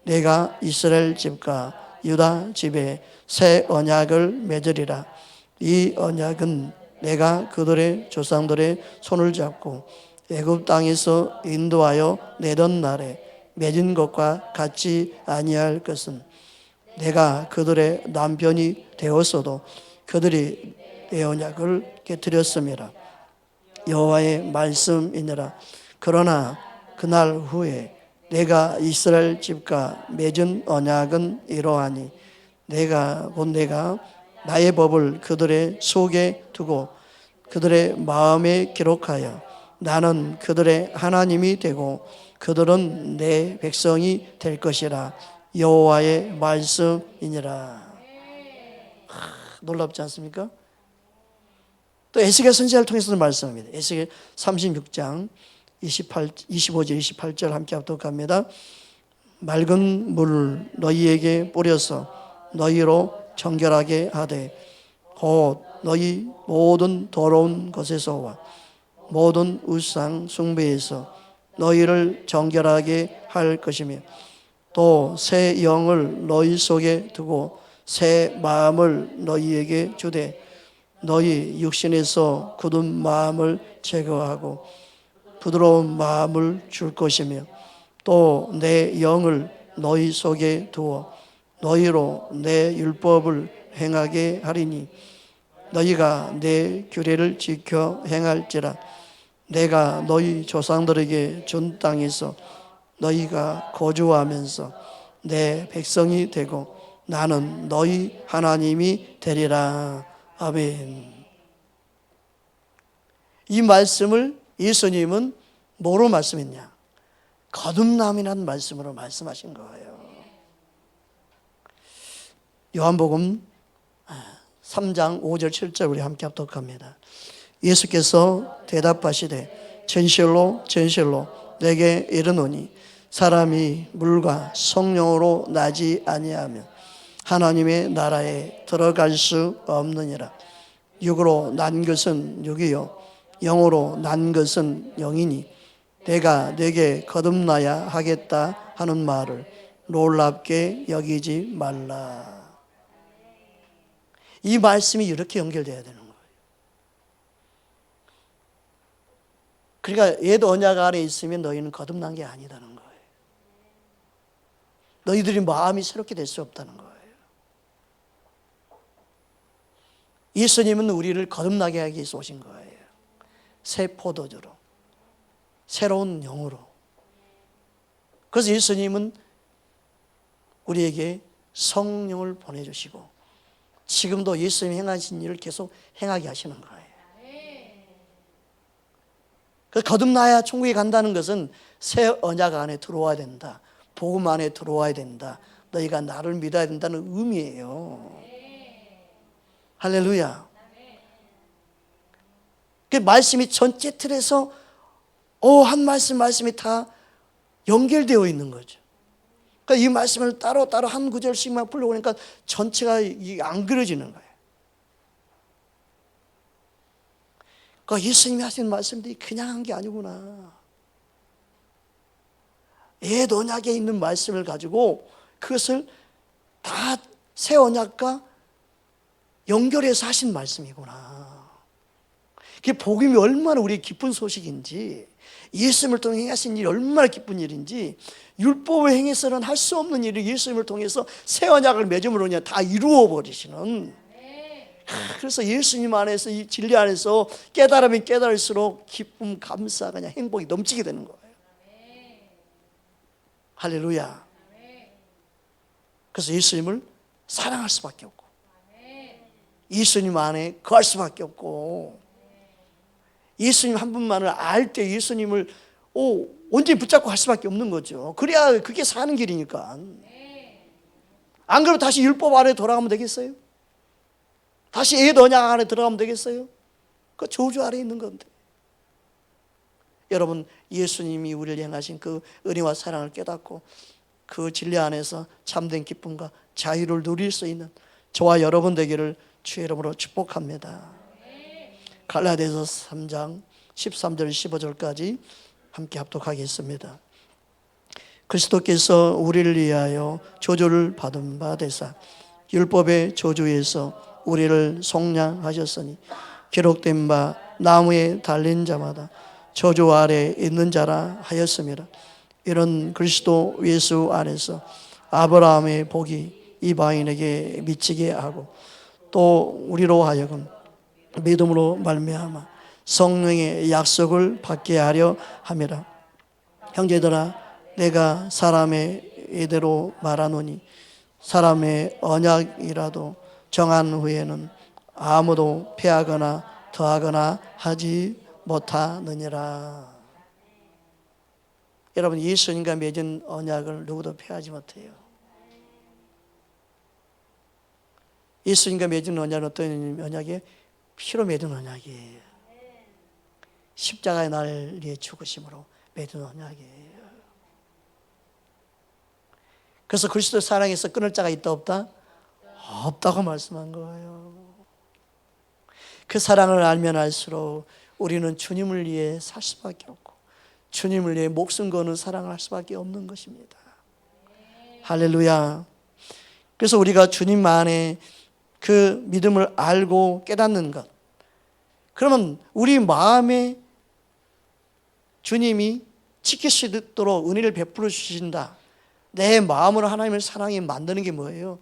내가 이스라엘 집과 유다 집에 새 언약을 맺으리라. 이 언약은 내가 그들의 조상들의 손을 잡고 애굽 땅에서 인도하여 내던 날에 맺은 것과 같지 아니할 것은 내가 그들의 남편이 되었어도 그들이 내 언약을 깨뜨렸음이라. 여호와의 말씀이니라. 그러나 그날 후에 내가 이스라엘 집과 맺은 언약은 이러하니 내가 나의 법을 그들의 속에 두고 그들의 마음에 기록하여 나는 그들의 하나님이 되고 그들은 내 백성이 될 것이라. 여호와의 말씀이니라. 놀랍지 않습니까? 또 에스겔 선지자를 통해서도 말씀합니다. 에스겔 36장 25절 28절 함께 합독합니다. 맑은 물을 너희에게 뿌려서 너희로 정결하게 하되 곧 너희 모든 더러운 것에서와 모든 우상 숭배에서 너희를 정결하게 할 것이며 또 새 영을 너희 속에 두고 새 마음을 너희에게 주되 너희 육신에서 굳은 마음을 제거하고 부드러운 마음을 줄 것이며 또 내 영을 너희 속에 두어 너희로 내 율법을 행하게 하리니 너희가 내 규례를 지켜 행할지라. 내가 너희 조상들에게 준 땅에서 너희가 거주하면서 내 백성이 되고 나는 너희 하나님이 되리라. 아멘. 이 말씀을 예수님은 뭐로 말씀했냐? 거듭남이라는 말씀으로 말씀하신 거예요. 요한복음 3장 5절 7절 우리 함께 합독합니다. 예수께서 대답하시되 진실로 진실로 내게 이르노니 사람이 물과 성령으로 나지 아니하면 하나님의 나라에 들어갈 수 없느니라. 육으로 난 것은 육이요 영으로 난 것은 영이니 내가 내게 거듭나야 하겠다 하는 말을 놀랍게 여기지 말라. 이 말씀이 이렇게 연결돼야 되는 거예요. 그러니까 옛 언약 안에 있으면 너희는 거듭난 게 아니다는 거예요. 너희들이 마음이 새롭게 될 수 없다는 거예요. 예수님은 우리를 거듭나게 하기 위해서 오신 거예요. 새 포도주로, 새로운 영으로. 그래서 예수님은 우리에게 성령을 보내주시고 지금도 예수님이 행하신 일을 계속 행하게 하시는 거예요. 그래서 거듭나야 천국에 간다는 것은 새 언약 안에 들어와야 된다. 복음 안에 들어와야 된다. 너희가 나를 믿어야 된다는 의미예요. 할렐루야. 그 말씀이 전체 틀에서 한 말씀이 다 연결되어 있는 거죠. 그러니까 이 말씀을 따로따로 한 구절씩만 풀려고 하니까 전체가 안 그려지는 거예요. 그러니까 예수님이 하신 말씀들이 그냥 한 게 아니구나. 옛 언약에 있는 말씀을 가지고 그것을 다 새 언약과 연결해서 하신 말씀이구나. 그게 복음이 얼마나 우리의 기쁜 소식인지, 예수님을 통해 하신 일이 얼마나 기쁜 일인지, 율법을 행해서는 할 수 없는 일을 예수님을 통해서 새 언약을 맺음으로 그냥 다 이루어 버리시는. 그래서 예수님 안에서, 이 진리 안에서 깨달으면 깨달을수록 기쁨, 감사, 그냥 행복이 넘치게 되는 거예요. 할렐루야. 그래서 예수님을 사랑할 수밖에 없고, 예수님 안에 거할 수밖에 없고, 예수님 한 분만을 알 때 예수님을 온전히 붙잡고 할 수밖에 없는 거죠. 그래야 그게 사는 길이니까. 안 그러면 다시 율법 안에 돌아가면 되겠어요? 다시 옛 언약 안에 들어가면 되겠어요? 그 저주 아래 있는 건데. 여러분, 예수님이 우리를 행하신 그 은혜와 사랑을 깨닫고 그 진리 안에서 참된 기쁨과 자유를 누릴 수 있는 저와 여러분 되기를 주의 이름으로 축복합니다. 갈라디아서 3장 13절 15절까지 함께 합독하겠습니다. 그리스도께서 우리를 위하여 저주를 받은 바 되사 율법의 저주에서 우리를 속량하셨으니 기록된 바 나무에 달린 자마다 저주 아래 있는 자라 하였습니다. 이런 그리스도 예수 안에서 아브라함의 복이 이방인에게 미치게 하고 또 우리로 하여금 믿음으로 말미암아 성령의 약속을 받게 하려 함이라. 형제들아, 내가 사람의 이대로 말하노니 사람의 언약이라도 정한 후에는 아무도 폐하거나 더하거나 하지 못하느니라. 여러분, 예수님과 맺은 언약을 누구도 폐하지 못해요. 예수님과 맺은 언약은 어떤 언약이에요? 피로 맺은 언약이에요. 십자가의 날 위해 죽으심으로 맺은 언약이에요. 그래서 그리스도 사랑에서 끊을 자가 있다 없다? 없다고 말씀한 거예요. 그 사랑을 알면 알수록 우리는 주님을 위해 살 수밖에 없고 주님을 위해 목숨 거는 사랑을 할 수밖에 없는 것입니다. 할렐루야. 그래서 우리가 주님 안에 그 믿음을 알고 깨닫는 것, 그러면 우리 마음에 주님이 지킬 수 있도록 은혜를 베풀어 주신다. 내 마음으로 하나님을 사랑해 만드는 게 뭐예요?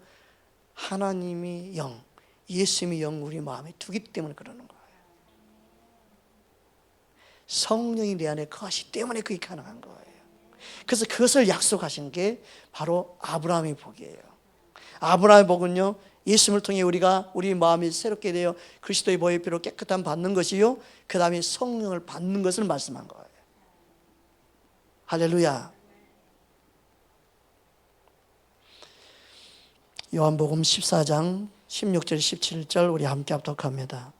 하나님이 영, 예수님이 영 우리 마음에 두기 때문에 그러는 거예요. 성령이 내 안에 거하시기 때문에 그게 가능한 거예요. 그래서 그것을 약속하신 게 바로 아브라함의 복이에요. 아브라함의 복은요, 예수님을 통해 우리가 우리 마음이 새롭게 되어 그리스도의 보혈 피로 깨끗함 받는 것이요, 그 다음에 성령을 받는 것을 말씀한 거예요. 할렐루야. 요한복음 14장 16절 17절 우리 함께 합독합니다.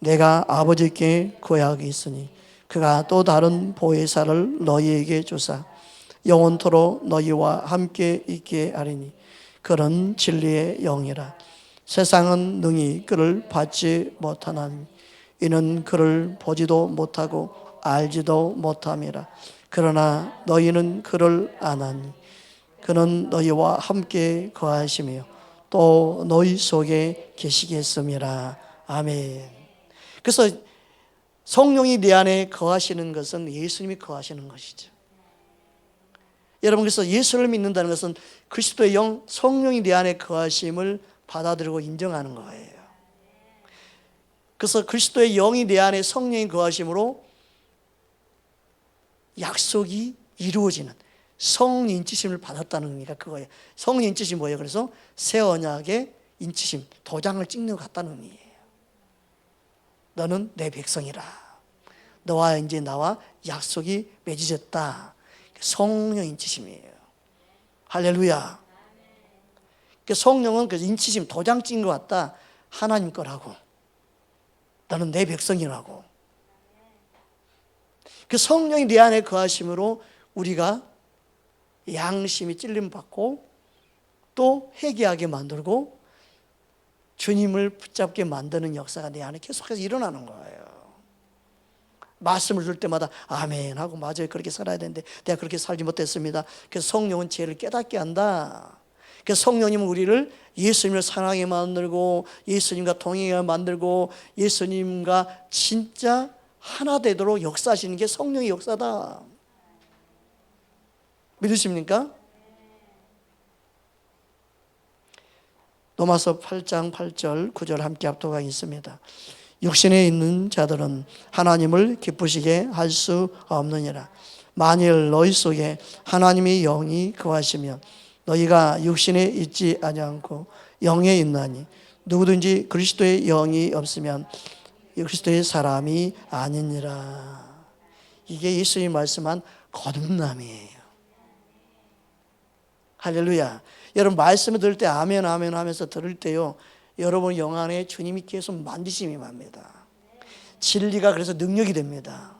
내가 아버지께 구하기 있으니 그가 또 다른 보혜사를 너희에게 주사 영원토록 너희와 함께 있게 하리니 그는 진리의 영이라. 세상은 능히 그를 받지 못하나니 이는 그를 보지도 못하고 알지도 못함이라. 그러나 너희는 그를 아나니 그는 너희와 함께 거하시며 또 너희 속에 계시겠음이라. 아멘. 그래서 성령이 내 안에 거하시는 것은 예수님이 거하시는 것이죠. 여러분, 그래서 예수를 믿는다는 것은 그리스도의 영, 성령이 내 안에 거하심을 받아들이고 인정하는 거예요. 그래서 그리스도의 영이 내 안에 성령이 거하심으로 약속이 이루어지는 성 인치심을 받았다는 의미가 그거예요. 성 인치심이 뭐예요? 그래서 새 언약의 인치심, 도장을 찍는 것 같다는 의미예요. 너는 내 백성이라. 너와 이제 나와 약속이 맺어졌다. 성령 인치심이에요. 할렐루야. 성령은 그 인치심, 도장 찍은 것 같다. 하나님 거라고. 너는 내 백성이라고. 그 성령이 내 안에 거하심으로 우리가 양심이 찔림 받고 또 회개하게 만들고 주님을 붙잡게 만드는 역사가 내 안에 계속해서 일어나는 거예요. 말씀을 줄 때마다 아멘 하고 맞아요, 그렇게 살아야 되는데 내가 그렇게 살지 못했습니다. 그래서 성령은 죄를 깨닫게 한다. 그래서 성령님은 우리를 예수님을 사랑하게 만들고 예수님과 동행하게 만들고 예수님과 진짜 하나 되도록 역사하시는 게 성령의 역사다. 믿으십니까? 로마서 8장 8절 9절 함께 합독하겠습니다. 육신에 있는 자들은 하나님을 기쁘시게 할 수 없느니라. 만일 너희 속에 하나님의 영이 거하시면 너희가 육신에 있지 아니하고 영에 있나니 누구든지 그리스도의 영이 없으면 그리스도의 사람이 아니니라. 이게 예수님이 말씀한 거듭남이에요. 할렐루야. 여러분, 말씀을 들을 때 아멘 아멘 하면서 들을 때요, 여러분 영 안에 주님이 계속 만지심이 맙니다. 진리가 그래서 능력이 됩니다.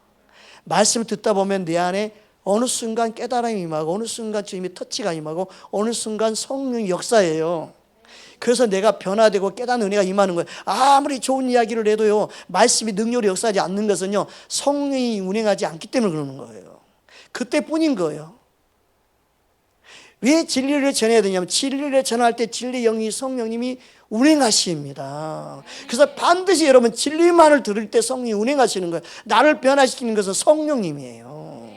말씀을 듣다 보면 내 안에 어느 순간 깨달음이 임하고 어느 순간 주님의 터치가 임하고 어느 순간 성령의 역사예요. 그래서 내가 변화되고 깨닫는 은혜가 임하는 거예요. 아무리 좋은 이야기를 해도요, 말씀이 능력으로 역사하지 않는 것은요, 성령이 운행하지 않기 때문에 그러는 거예요. 그때뿐인 거예요. 왜 진리를 전해야 되냐면 진리를 전할 때 진리 영이 성령님이 운행하십니다. 그래서 반드시 여러분 진리만을 들을 때 성령이 운행하시는 거예요. 나를 변화시키는 것은 성령님이에요.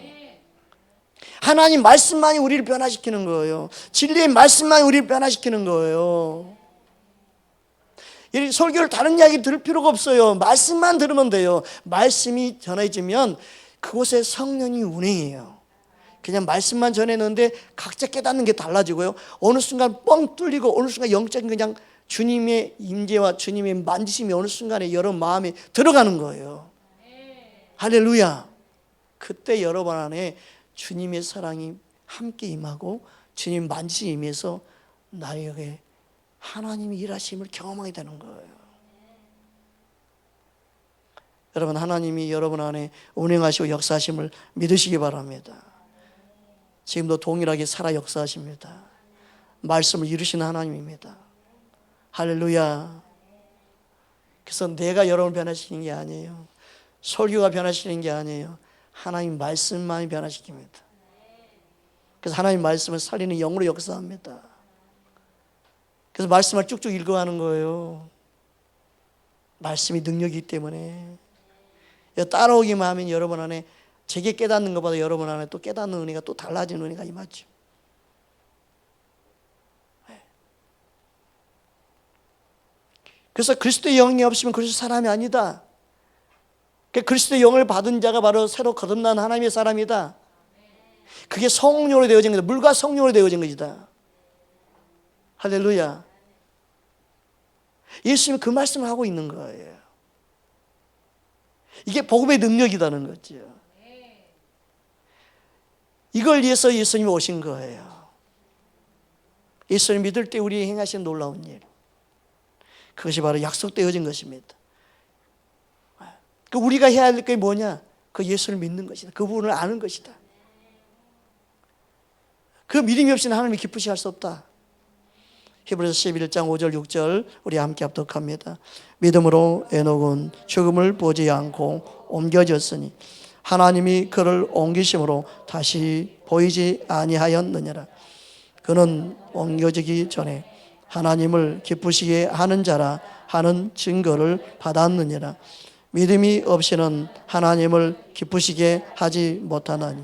하나님 말씀만이 우리를 변화시키는 거예요. 진리의 말씀만이 우리를 변화시키는 거예요. 이 설교를 다른 이야기 들을 필요가 없어요. 말씀만 들으면 돼요. 말씀이 전해지면 그곳에 성령이 운행해요. 그냥 말씀만 전했는데 각자 깨닫는 게 달라지고요. 어느 순간 뻥 뚫리고 어느 순간 영적인 그냥 주님의 임재와 주님의 만지심이 어느 순간에 여러분 마음에 들어가는 거예요. 할렐루야. 그때 여러분 안에 주님의 사랑이 함께 임하고 주님 만지심이 임해서 나에게 하나님이 일하심을 경험하게 되는 거예요. 여러분 하나님이 여러분 안에 운행하시고 역사하심을 믿으시기 바랍니다. 지금도 동일하게 살아 역사하십니다. 말씀을 이루시는 하나님입니다. 할렐루야. 그래서 내가 여러분을 변화시키는 게 아니에요. 설교가 변화시키는 게 아니에요. 하나님 말씀만이 변화시킵니다. 그래서 하나님 말씀을 살리는 영으로 역사합니다. 그래서 말씀을 쭉쭉 읽어가는 거예요. 말씀이 능력이기 때문에 따라오기만 하면 여러분 안에 제게 깨닫는 것보다 여러분 안에 또 깨닫는 은혜가 또 달라지는 은혜가 임하죠. 그래서 그리스도의 영이 없으면 그리스도 사람이 아니다. 그리스도의 영을 받은 자가 바로 새로 거듭난 하나님의 사람이다. 그게 성령으로 되어진 것이다. 물과 성령으로 되어진 것이다. 할렐루야. 예수님은 그 말씀을 하고 있는 거예요. 이게 복음의 능력이라는 거죠. 이걸 위해서 예수님이 오신 거예요. 예수님 믿을 때 우리 행하신 놀라운 일, 그것이 바로 약속되어진 것입니다. 우리가 해야 할 게 뭐냐? 그 예수를 믿는 것이다. 그분을 아는 것이다. 그 믿음이 없이는 하나님이 기쁘시할 수 없다. 히브리서 11장 5절 6절 우리 함께 합독합니다. 믿음으로 에녹은 죽음을 보지 않고 옮겨졌으니 하나님이 그를 옮기심으로 다시 보이지 아니하였느니라. 그는 옮겨지기 전에 하나님을 기쁘시게 하는 자라 하는 증거를 받았느니라. 믿음이 없이는 하나님을 기쁘시게 하지 못하나니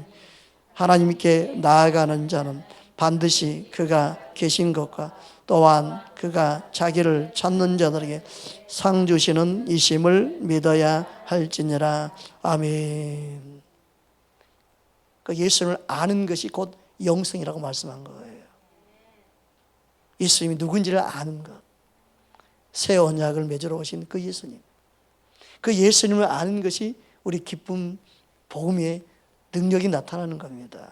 하나님께 나아가는 자는 반드시 그가 계신 것과 또한 그가 자기를 찾는 자들에게 상 주시는 이심을 믿어야 할지니라. 아멘. 그 예수님을 아는 것이 곧 영생이라고 말씀한 거예요. 예수님이 누군지를 아는 것. 새 언약을 맺으러 오신 그 예수님. 그 예수님을 아는 것이 우리 기쁨, 복음의 능력이 나타나는 겁니다.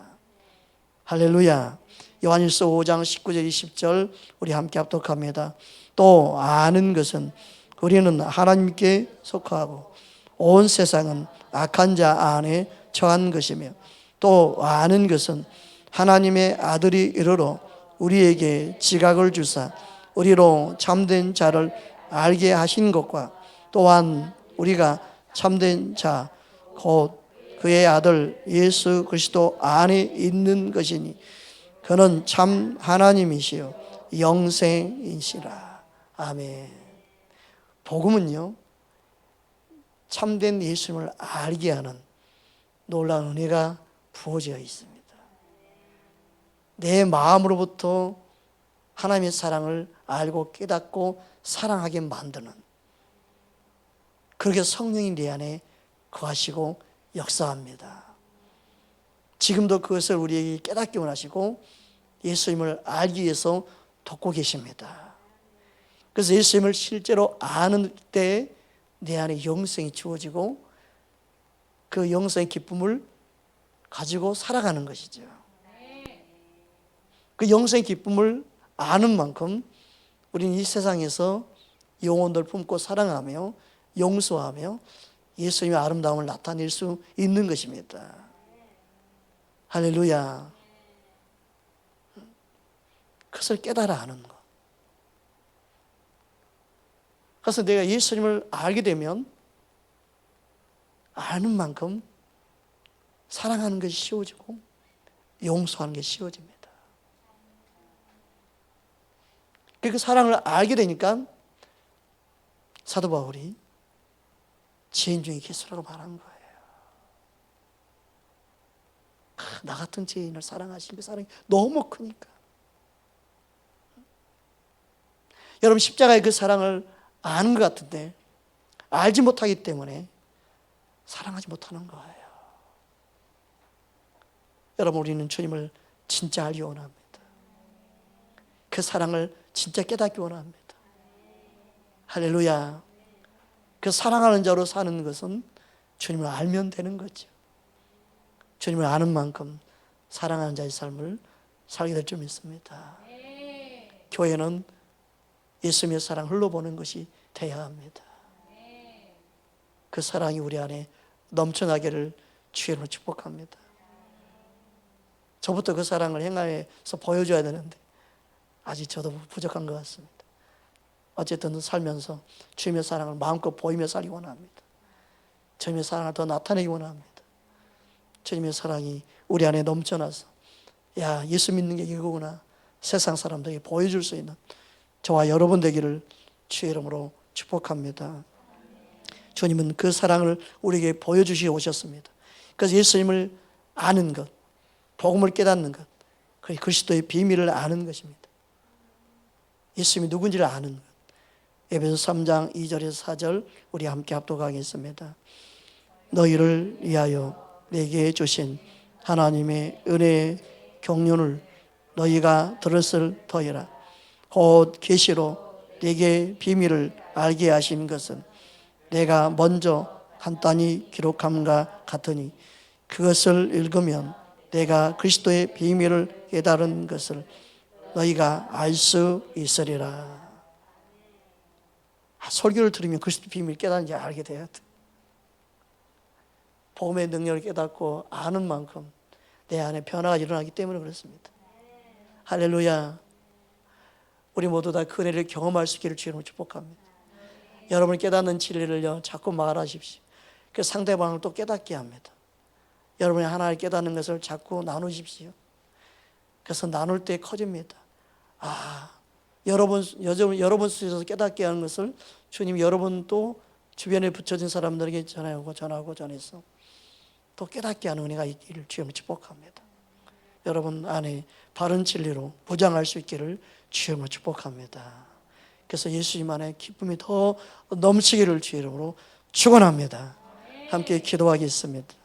할렐루야. 요한일서 5장 19절 20절 우리 함께 합독합니다. 또 아는 것은 우리는 하나님께 속하고 온 세상은 악한 자 안에 처한 것이며 또 아는 것은 하나님의 아들이 이르러 우리에게 지각을 주사 우리로 참된 자를 알게 하신 것과 또한 우리가 참된 자 곧 그의 아들 예수 그리스도 안에 있는 것이니 그는 참 하나님이시요 영생이시라. 아멘. 복음은요 참된 예수님을 알게 하는 놀라운 은혜가 부어져 있습니다. 내 마음으로부터 하나님의 사랑을 알고 깨닫고 사랑하게 만드는, 그렇게 성령이 내 안에 거하시고 역사합니다. 지금도 그것을 우리에게 깨닫게 원하시고 예수님을 알기 위해서 돕고 계십니다. 그래서 예수님을 실제로 아는 때 내 안에 영생이 주어지고 그 영생의 기쁨을 가지고 살아가는 것이죠. 그 영생의 기쁨을 아는 만큼 우리는 이 세상에서 영혼들 품고 사랑하며 용서하며 예수님의 아름다움을 나타낼 수 있는 것입니다. 할렐루야. 그것을 깨달아 아는 것. 그래서 내가 예수님을 알게 되면 아는 만큼 사랑하는 것이 쉬워지고 용서하는 게 쉬워집니다. 그 사랑을 알게 되니까 사도 바울이 죄인 중에 개수라고 말한 거예요. 나 같은 죄인을 사랑하신 그 사랑이 너무 크니까. 여러분, 십자가의 그 사랑을 아는 것 같은데 알지 못하기 때문에 사랑하지 못하는 거예요. 여러분, 우리는 주님을 진짜 알기 원합니다. 그 사랑을 진짜 깨닫기 원합니다. 할렐루야. 그 사랑하는 자로 사는 것은 주님을 알면 되는 거죠. 주님을 아는 만큼 사랑하는 자의 삶을 살게 될 줄 믿습니다. 교회는 예수님의 사랑 흘러보는 것이 돼야 합니다. 그 사랑이 우리 안에 넘쳐나기를 주의 이름으로 축복합니다. 저부터 그 사랑을 행하여서 보여줘야 되는데 아직 저도 부족한 것 같습니다. 어쨌든 살면서 주님의 사랑을 마음껏 보이며 살기 원합니다. 주님의 사랑을 더 나타내기 원합니다. 주님의 사랑이 우리 안에 넘쳐나서 야, 예수 믿는 게 이거구나, 세상 사람들에게 보여줄 수 있는 저와 여러분 되기를 주의 이름으로 축복합니다. 주님은 그 사랑을 우리에게 보여주시고 오셨습니다. 그래서 예수님을 아는 것, 복음을 깨닫는 것, 그리스도의 비밀을 아는 것입니다. 예수님이 누군지를 아는 것. 에베소 3장 2절에서 4절 우리 함께 합독하겠습니다. 너희를 위하여 내게 주신 하나님의 은혜의 경륜을 너희가 들었을 터이라. 곧 계시로 내게 비밀을 알게 하신 것은 내가 먼저 간단히 기록함과 같으니 그것을 읽으면 내가 그리스도의 비밀을 깨달은 것을 너희가 알 수 있으리라. 설교를 들으면 그리스도 비밀을 깨닫는지 알게 돼야 돼. 복음의 능력을 깨닫고 아는 만큼 내 안에 변화가 일어나기 때문에 그렇습니다. 할렐루야. 우리 모두 다 그 은혜를 경험할 수 있기를 주님으로 축복합니다. 여러분이 깨닫는 진리를요 자꾸 말하십시오. 그 상대방을 또 깨닫게 합니다. 여러분이 하나를 깨닫는 것을 자꾸 나누십시오. 그래서 나눌 때 커집니다. 여러분 속에서 깨닫게 하는 것을 주님 여러분 또 주변에 붙여진 사람들에게 전하고 전해서 또 깨닫게 하는 은혜가 있기를 주님을 축복합니다. 여러분 안에 바른 진리로 무장할 수 있기를 주님을 축복합니다. 그래서 예수님 안에 기쁨이 더 넘치기를 주의 이름으로 축원합니다. 함께 기도하겠습니다.